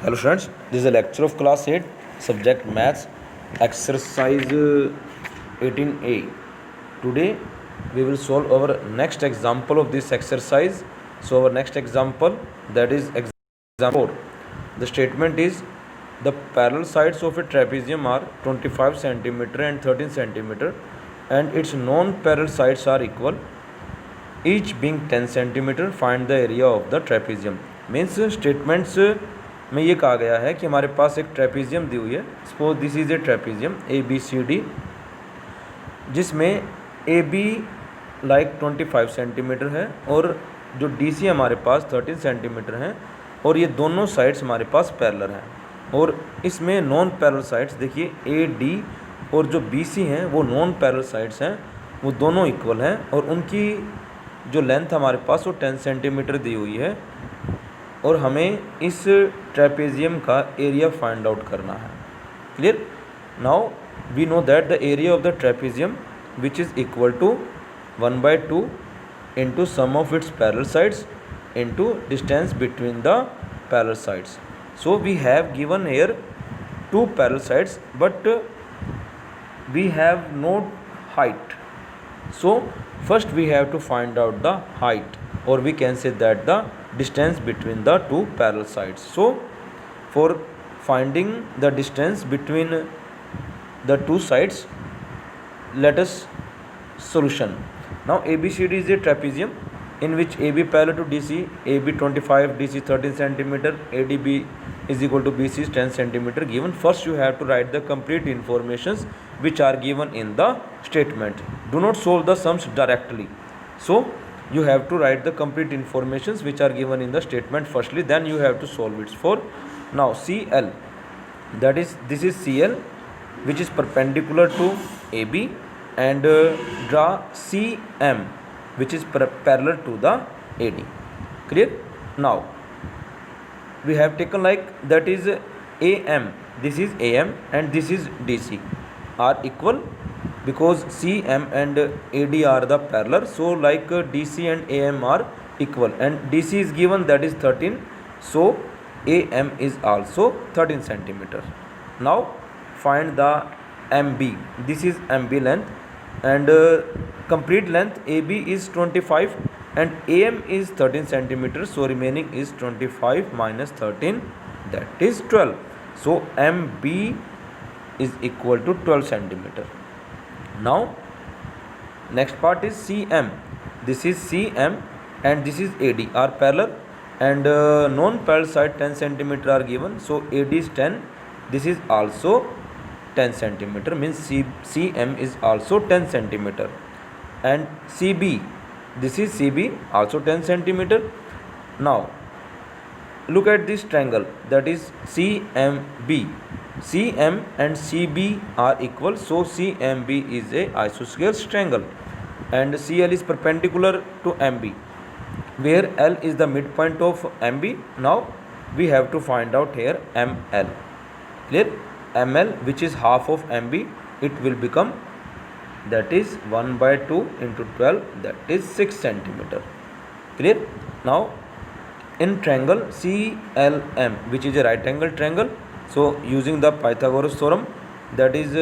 Hello students, this is a lecture of class 8, subject maths, exercise 18a. Today we will solve our next example of this exercise. So our next example, that is example 4. The statement is the parallel sides of a trapezium are 25 centimeter and 13 centimeter and its non-parallel sides are equal, each being 10 centimeter. Find the area of the trapezium. Means statements में ये कहा गया है कि हमारे पास एक trapezium दी हुई है. Suppose this is a trapezium ABCD, जिसमें AB लाइक 25 सेंटीमीटर है और जो DC हमारे पास 13 सेंटीमीटर है और ये दोनों साइड्स हमारे पास पैरेलल हैं. और इसमें नॉन पैरेलल साइड्स देखिए AD और जो BC हैं वो नॉन पैरेलल साइड्स हैं, वो दोनों इक्वल हैं और उनकी जो लेंथ हमारे पास वो 10 सेंटीमीटर दी हुई है और हमें इस ट्रेपेजियम का एरिया फाइंड आउट करना है. Clear? Now we know that the area of the trapezium which is equal to 1/2 into sum of its parallel sides into distance between the parallel sides. So we have given here 2 parallel sides but we have no height. So first we have to find out the height, or we can say that the distance between the 2 parallel sides. So for finding the distance between the 2 sides, let us solution. Now ABCD is a trapezium in which AB parallel to DC, AB 25, DC 13 centimeter, ADB is equal to BC is 10 centimeter given. First you have to write the complete informations which are given in the statement. Do not solve the sums directly. So you have to write the complete informations which are given in the statement firstly, then you have to solve it. For now CL, that is this is CL which is perpendicular to AB, and draw CM which is parallel to the AD. Clear? Now we have taken like that is AM, this is AM and this is DC are equal because CM and AD are the parallel. So like DC and AM are equal and DC is given, that is 13, so AM is also 13 centimeter. Now find the MB. This is MB length and complete length AB is 25 and AM is 13 centimeter, so remaining is 25 minus 13, that is 12. So MB is equal to 12 centimeter. Now next part is CM. This is CM and this is AD are parallel and non-parallel side 10 centimeter are given, so AD is 10, this is also 10 centimeter, means CM is also 10 centimeter. And CB, this is CB also 10 centimeter. Now look at this triangle, that is CMB. CM and CB are equal, so CMB is a isosceles triangle and CL is perpendicular to MB, where L is the midpoint of MB. Now we have to find out here ML. Clear? ML, which is half of MB, it will become, that is 1/2 into 12, that is 6 centimeter. Clear? Now in triangle CLM, which is a right angle triangle, so using the Pythagoras theorem, that is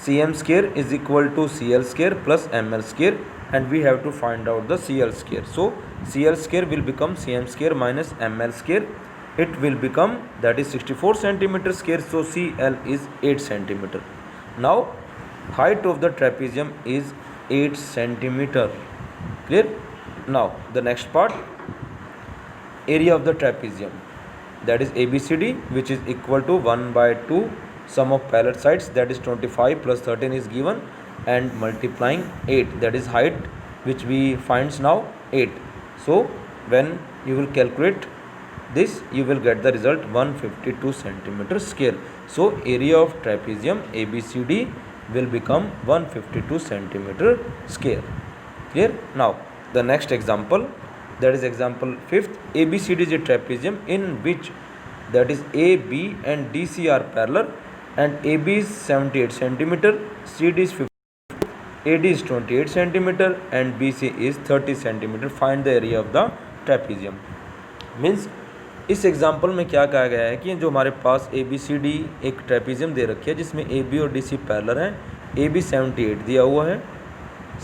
CM square is equal to CL square plus ML square, and we have to find out the CL square. So CL square will become CM square minus ML square, it will become, that is 64 centimeter square, so CL is 8 centimeter. Now height of the trapezium is 8 centimeter. Clear? Now the next part, area of the trapezium, that is ABCD, which is equal to 1/2 sum of parallel sides, that is 25 plus 13 is given, and multiplying 8, that is height which we finds now 8. So when you will calculate this, you will get the result 152 centimeter square. So area of trapezium ABCD will become 152 centimeter square. Clear? Now the next example, that is example 5th. ABCD is a trapezium in which, that is AB and DC are parallel and AB is 78 centimeter, CD is 50, AD is 28 centimeter and BC is 30 centimeter. Find the area of the trapezium. Means इस example में क्या कहा गया है कि जो हमारे पास ए बी सी डी एक ट्रेपीजियम दे रखी है जिसमें ए बी और डी सी पैरेलल हैं। ए बी 78 दिया हुआ है,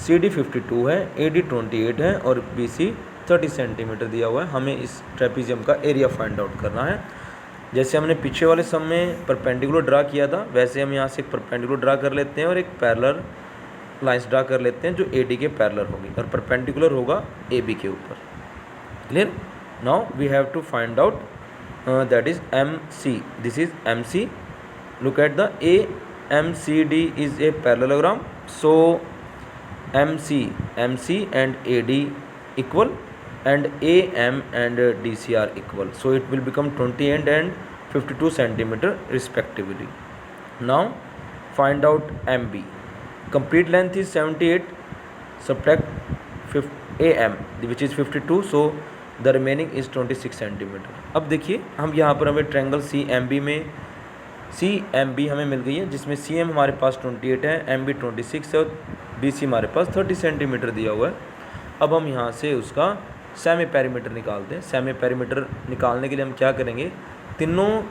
सी डी 52 है, ए डी 28 है और बी सी 30 सेंटीमीटर दिया हुआ है। हमें इस ट्रेपीजियम का एरिया फाइंड आउट करना है। जैसे हमने पीछे वाले सम में परपेंडिकुलर ड्रा किया था, वैसे हम यहाँ से एक परपेंडिकुलर ड्रा कर लेते हैं और एक पैरेलल लाइंस ड्रा कर लेते हैं जो ए डी के पैरेलल होगी और परपेंडिकुलर होगा ए बी के ऊपर। Clear? Now we have to find out that is M C. This is M C. Look at the A M C D is a parallelogram, so M C and A D equal and AM and DC are equal, so it will become 28 and 52 centimeter respectively. Now find out MB. Complete length is 78, subtract AM which is 52, so the remaining is 26 centimeter. अब देखिए हम यहाँ पर हमें triangle CMB में CMB हमें मिल गई है जिसमें CM हमारे पास 28 है, MB 26 है और BC हमारे पास 30 सेंटीमीटर दिया हुआ है। अब हम यहाँ से उसका सेमी पेरीमीटर निकालते हैं। सेमी पेरीमीटर निकालने के लिए हम क्या करेंगे, तीनों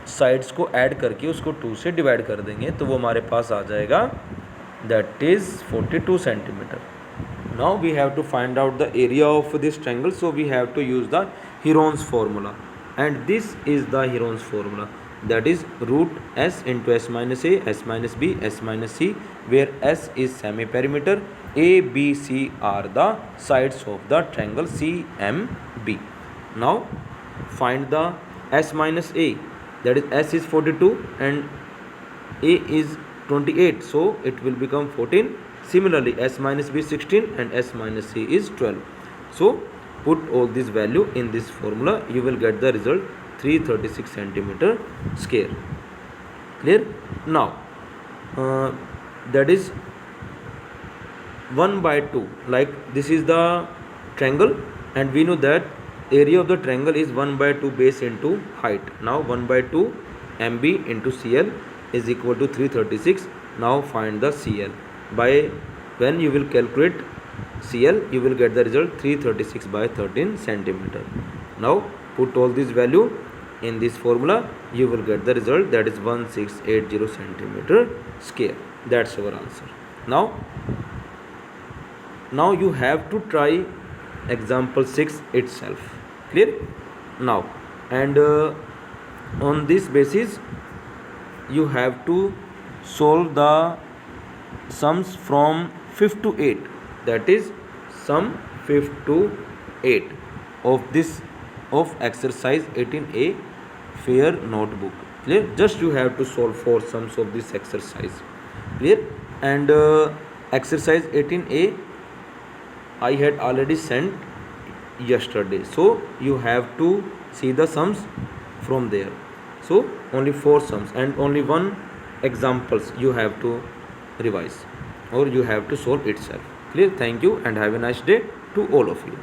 साइड्स को ऐड करके उसको 2 से डिवाइड कर देंगे तो वो हमारे पास आ जाएगा that is 42 centimetre. Now we have to find out the area of this triangle, so we have to use the Heron's formula and this is the Heron's formula, that is root s into s minus a, s minus b, s minus c, where s is semi perimeter, a, b, c are the sides of the triangle CMB. Now find the s minus a, that is s is 42 and a is 28, so it will become 14. Similarly s minus b 16 and s minus c is 12. So put all this value in this formula, you will get the result 336 centimeter square. Clear? Now that is 1 by 2, like this is the triangle and we know that area of the triangle is 1 by 2 base into height. Now 1 by 2 MB into CL is equal to 336. Now find the CL. By when you will calculate CL, you will get the result 336 by 13 centimeter. Now put all this value in this formula, you will get the result that is 1680 centimeter square. That's our answer. Now you have to try example 6 itself. Clear? Now and on this basis you have to solve the sums from 5th to 8, that is sum 5th to 8 of this of exercise 18A fair notebook. Clear? Just you have to solve 4 sums of this exercise. Clear? And exercise 18A I had already sent yesterday, so you have to see the sums from there. So only 4 sums and only 1 examples you have to revise or you have to solve itself. Clear? Thank you and have a nice day to all of you.